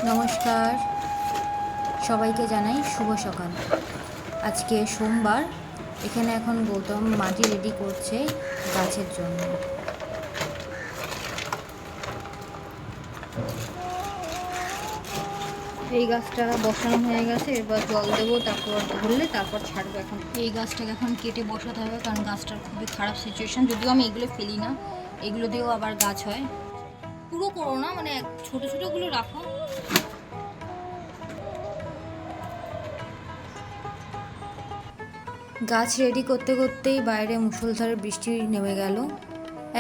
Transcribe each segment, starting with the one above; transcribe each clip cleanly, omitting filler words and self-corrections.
নমস্কার, সবাইকে জানাই শুভ সকাল। আজকে সোমবার। এখানে এখন গৌতম মাটি রেডি করছে গাছের জন্য। এই গাছটা বসানো হয়ে গেছে, এবার জল দেবো, তারপর ধরলে তারপর ছাড়বো। এখন এই গাছটাকে এখন কেটে বসাতে হবে, কারণ গাছটার খুবই খারাপ সিচুয়েশান। যদিও আমি এগুলো ফেলি না, এগুলো দিয়েও আবার গাছ হয়। পুরো করো না, মানে ছোটো ছোটোগুলো রাখো। গাছ রেডি করতে করতেই বাইরে মুষলধারে বৃষ্টি নেমে গেল।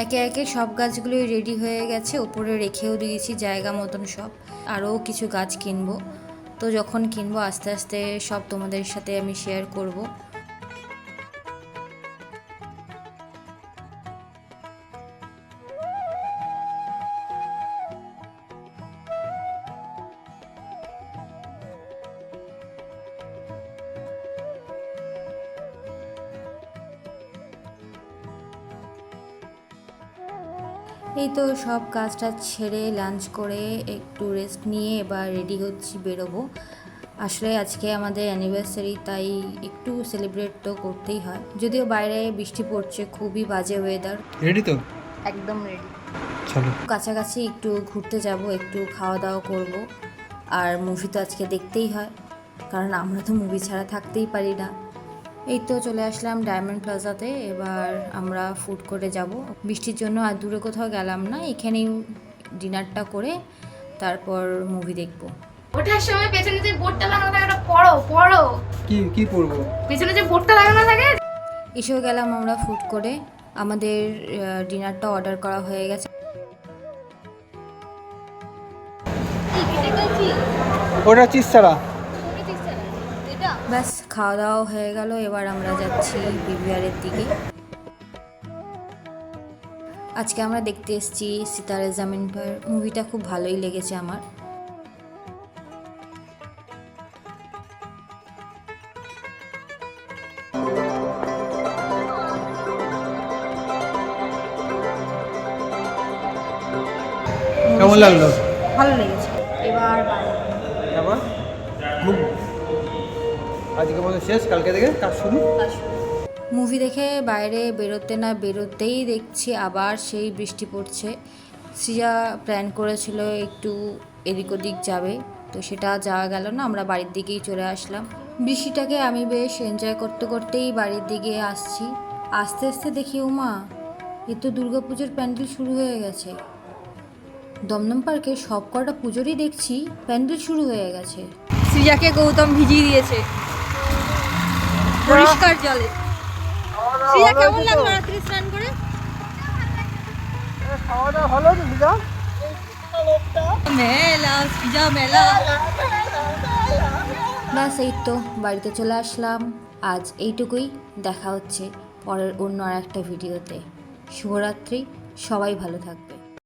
একে একে সব গাছগুলোই রেডি হয়ে গেছে, ওপরে রেখেও দিয়েছি জায়গা মতন সব। আরও কিছু গাছ কিনবো, তো যখন কিনবো আস্তে আস্তে সব তোমাদের সাথে আমি শেয়ার করব। এই তো সব কাজটা ছেড়ে লাঞ্চ করে একটু রেস্ট নিয়ে এবার রেডি হচ্ছি, বেরোবো। আসলে আজকে আমাদের অ্যানিভার্সারি, তাই একটু সেলিব্রেট তো করতেই হয়। যদিও বাইরে বৃষ্টি পড়ছে, খুবই বাজে ওয়েদার। রেডি তো? একদম রেডি। চলো কাছাকাছি একটু ঘুরতে যাব, একটু খাওয়া দাওয়া করব। আর মুভি তো আজকে দেখতেই হয়, কারণ আমরা তো মুভি ছাড়া থাকতেই পারি না। এই তো চলে আসলাম ডায়মন্ড প্লাজাতে। এবার আমরা ফুড কোর্টে যাব। বৃষ্টির জন্য আর দূরে কোথাও গেলাম না, এখানেই ডিনারটা করে তারপর মুভি দেখব। ওঠার সময় পেছনে যে বোর্ডটা লাগানো থাকে ওটা পড়ো পড়ো। কি কি পড়বো? পেছনে যে বোর্ডটা লাগানো থাকে। এসেও গেলাম আমরা ফুড কোর্টে। আমাদের ডিনারটা অর্ডার করা হয়ে গেছে। ওটা চিজ ছাড়া। ব্যাস খাওয়া দাওয়া হয়ে গেল, এবার আমরা যাচ্ছি পিভিআরের দিকে। আজকে আমরা দেখতে এসেছি সিতারে জামিন পার। মুভিটা খুব ভালোই লেগেছে আমার। কেমন লাগলো? ভালো লেগেছে। এবার আবার আজকে মতো শেষ, কালকে থেকে কাজ শুরু। মুভি দেখে বাইরে বেরোতে না বেরোতেই দেখছি আবার সেই বৃষ্টি পড়ছে। সিয়া প্ল্যান করেছিল একটু এদিক ওদিক যাবে, তো সেটা যাওয়া গেল না, আমরা বাড়ির দিকেই চলে আসলাম। বৃষ্টিটাকে আমি বেশ এনজয় করতে করতেই বাড়ির দিকে আসছি। আস্তে আস্তে দেখি ওমা, এ তো দুর্গাপুজোর প্যান্ডেল শুরু হয়ে গেছে। দমদম পার্কে সব কটা পুজোরই দেখছি প্যান্ডেল শুরু হয়ে গেছে। সৃজাকে গৌতম ভিজিয়ে দিয়েছে পরিষ্কার জলে। সৃজা কেমন লাগলো রাত্রি স্নান করে? মেলা সৃজা মেলা। ব্যাস এই তো বাড়িতে চলে আসলাম। আজ এইটুকুই, দেখা হচ্ছে পরের অন্য আর একটা ভিডিওতে। শুভরাত্রি, সবাই ভালো থাকবে।